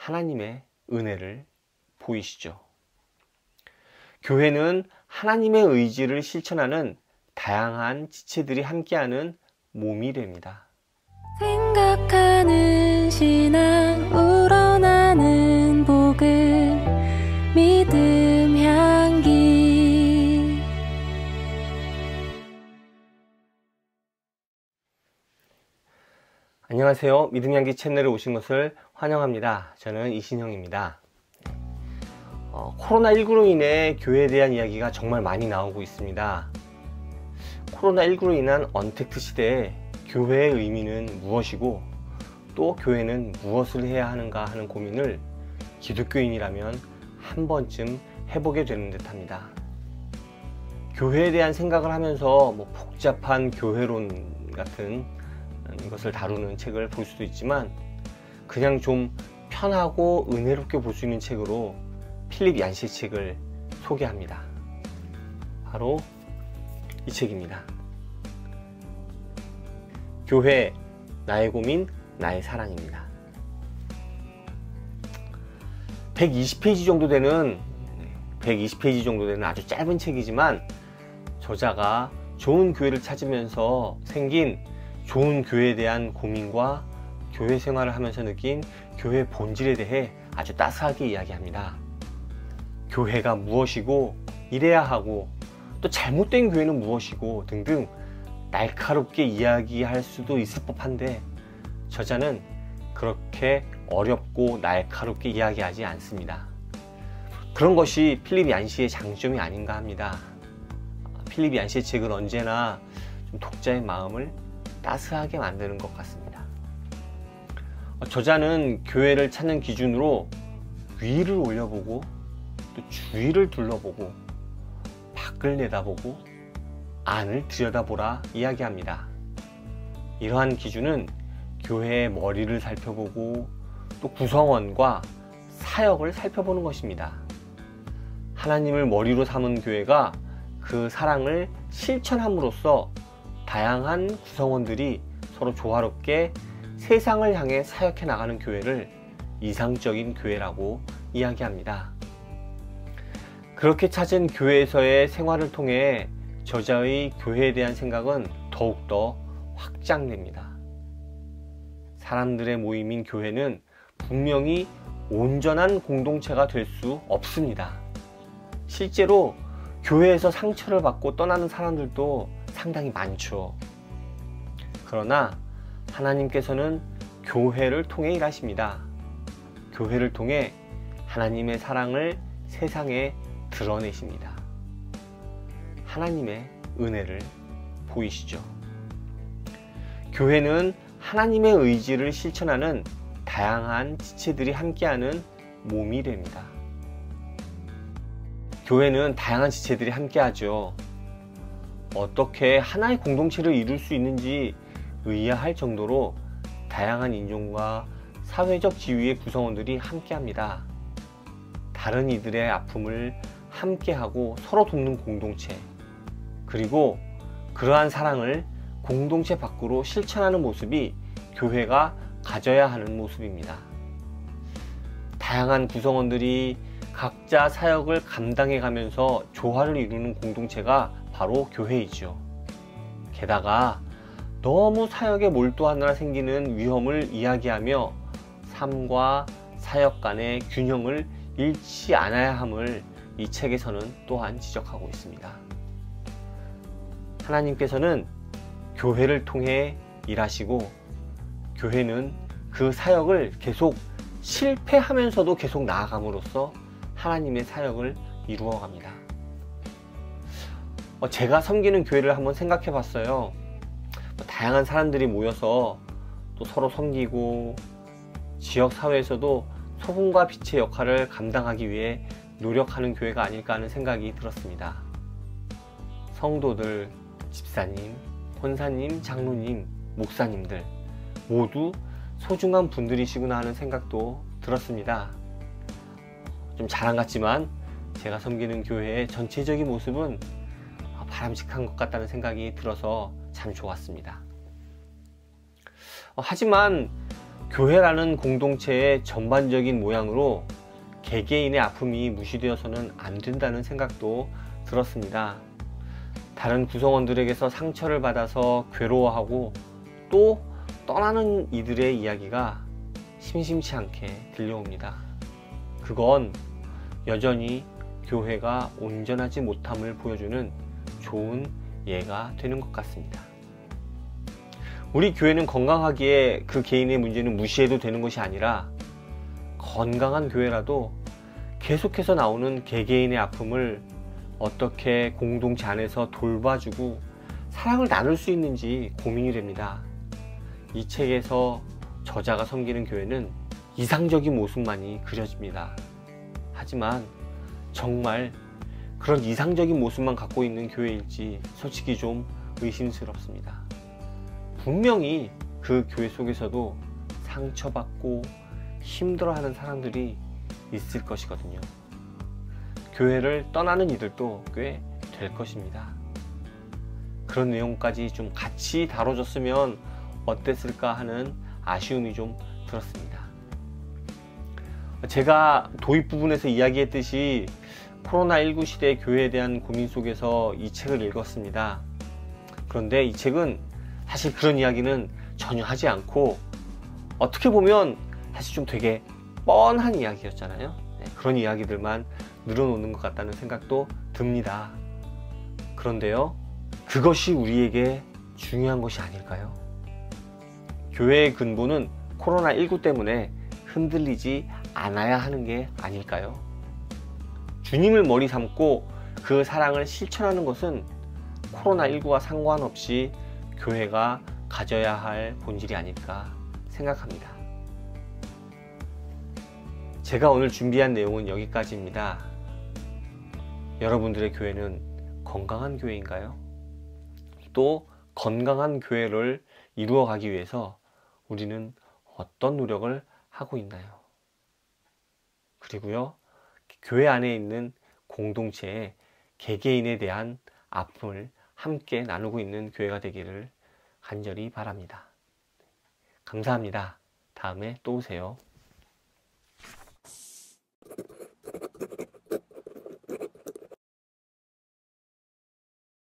하나님의 은혜를 보이시죠. 교회는 하나님의 의지를 실천하는 다양한 지체들이 함께하는 몸이 됩니다. 생각하는 신앙 우러나는 복음 믿음 향기. 안녕하세요. 믿음 향기 채널에 오신 것을 환영합니다. 저는 이신형입니다. 코로나19로 인해 교회에 대한 이야기가 정말 많이 나오고 있습니다. 코로나19로 인한 언택트 시대에 교회의 의미는 무엇이고 또 교회는 무엇을 해야 하는가 하는 고민을 기독교인이라면 한 번쯤 해보게 되는 듯 합니다. 교회에 대한 생각을 하면서 복잡한 교회론 같은 것을 다루는 책을 볼 수도 있지만 그냥 좀 편하고 은혜롭게 볼 수 있는 책으로 필립 얀시의 책을 소개합니다. 바로 이 책입니다. 교회, 나의 고민, 나의 사랑입니다. 120페이지 정도 되는 아주 짧은 책이지만 저자가 좋은 교회를 찾으면서 생긴 좋은 교회에 대한 고민과 교회 생활을 하면서 느낀 교회 본질에 대해 아주 따스하게 이야기합니다. 교회가 무엇이고 이래야 하고 또 잘못된 교회는 무엇이고 등등 날카롭게 이야기할 수도 있을 법한데 저자는 그렇게 어렵고 날카롭게 이야기하지 않습니다. 그런 것이 필립 얀시의 장점이 아닌가 합니다. 필립 얀시의 책은 언제나 좀 독자의 마음을 따스하게 만드는 것 같습니다. 저자는 교회를 찾는 기준으로 위를 올려보고 또 주위를 둘러보고 밖을 내다보고 안을 들여다보라 이야기합니다. 이러한 기준은 교회의 머리를 살펴보고 또 구성원과 사역을 살펴보는 것입니다. 하나님을 머리로 삼은 교회가 그 사랑을 실천함으로써 다양한 구성원들이 서로 조화롭게 세상을 향해 사역해 나가는 교회를 이상적인 교회라고 이야기합니다. 그렇게 찾은 교회에서의 생활을 통해 저자의 교회에 대한 생각은 더욱더 확장됩니다. 사람들의 모임인 교회는 분명히 온전한 공동체가 될 수 없습니다. 실제로 교회에서 상처를 받고 떠나는 사람들도 상당히 많죠. 그러나 하나님께서는 교회를 통해 일하십니다. 교회를 통해 하나님의 사랑을 세상에 드러내십니다. 하나님의 은혜를 보이시죠. 교회는 하나님의 의지를 실천하는 다양한 지체들이 함께하는 몸이 됩니다. 교회는 다양한 지체들이 함께하죠. 어떻게 하나의 공동체를 이룰 수 있는지 의아할 정도로 다양한 인종과 사회적 지위의 구성원들이 함께합니다. 다른 이들의 아픔을 함께하고 서로 돕는 공동체, 그리고 그러한 사랑을 공동체 밖으로 실천하는 모습이 교회가 가져야 하는 모습입니다. 다양한 구성원들이 각자 사역을 감당해 가면서 조화를 이루는 공동체가 바로 교회이죠. 게다가 너무 사역에 몰두하느라 생기는 위험을 이야기하며 삶과 사역 간의 균형을 잃지 않아야 함을 이 책에서는 또한 지적하고 있습니다. 하나님께서는 교회를 통해 일하시고 교회는 그 사역을 계속 실패하면서도 계속 나아감으로써 하나님의 사역을 이루어갑니다. 제가 섬기는 교회를 한번 생각해 봤어요. 다양한 사람들이 모여서 또 서로 섬기고 지역사회에서도 소금과 빛의 역할을 감당하기 위해 노력하는 교회가 아닐까 하는 생각이 들었습니다. 성도들, 집사님, 권사님, 장로님, 목사님들 모두 소중한 분들이시구나 하는 생각도 들었습니다. 좀 자랑 같지만 제가 섬기는 교회의 전체적인 모습은 바람직한 것 같다는 생각이 들어서 참 좋았습니다. 하지만 교회라는 공동체의 전반적인 모양으로 개개인의 아픔이 무시되어서는 안 된다는 생각도 들었습니다. 다른 구성원들에게서 상처를 받아서 괴로워하고 또 떠나는 이들의 이야기가 심심치 않게 들려옵니다. 그건 여전히 교회가 온전하지 못함을 보여주는 좋은 예가 되는 것 같습니다. 우리 교회는 건강하기에 그 개인의 문제는 무시해도 되는 것이 아니라 건강한 교회라도 계속해서 나오는 개개인의 아픔을 어떻게 공동체 안에서 돌봐주고 사랑을 나눌 수 있는지 고민이 됩니다. 이 책에서 저자가 섬기는 교회는 이상적인 모습만이 그려집니다. 하지만 정말 그런 이상적인 모습만 갖고 있는 교회일지 솔직히 좀 의심스럽습니다. 분명히 그 교회 속에서도 상처받고 힘들어하는 사람들이 있을 것이거든요. 교회를 떠나는 이들도 꽤 될 것입니다. 그런 내용까지 좀 같이 다뤄줬으면 어땠을까 하는 아쉬움이 좀 들었습니다. 제가 도입 부분에서 이야기했듯이 코로나19 시대 교회에 대한 고민 속에서 이 책을 읽었습니다. 그런데 이 책은 사실 그런 이야기는 전혀 하지 않고 어떻게 보면 사실 좀 되게 뻔한 이야기였잖아요. 그런 이야기들만 늘어놓는 것 같다는 생각도 듭니다. 그런데요, 그것이 우리에게 중요한 것이 아닐까요? 교회의 근본은 코로나19 때문에 흔들리지 않아야 하는 게 아닐까요? 주님을 머리 삼고 그 사랑을 실천하는 것은 코로나19와 상관없이 교회가 가져야 할 본질이 아닐까 생각합니다. 제가 오늘 준비한 내용은 여기까지입니다. 여러분들의 교회는 건강한 교회인가요? 또 건강한 교회를 이루어가기 위해서 우리는 어떤 노력을 하고 있나요? 그리고요, 교회 안에 있는 공동체의 개개인에 대한 아픔을 함께 나누고 있는 교회가 되기를 간절히 바랍니다. 감사합니다. 다음에 또 오세요.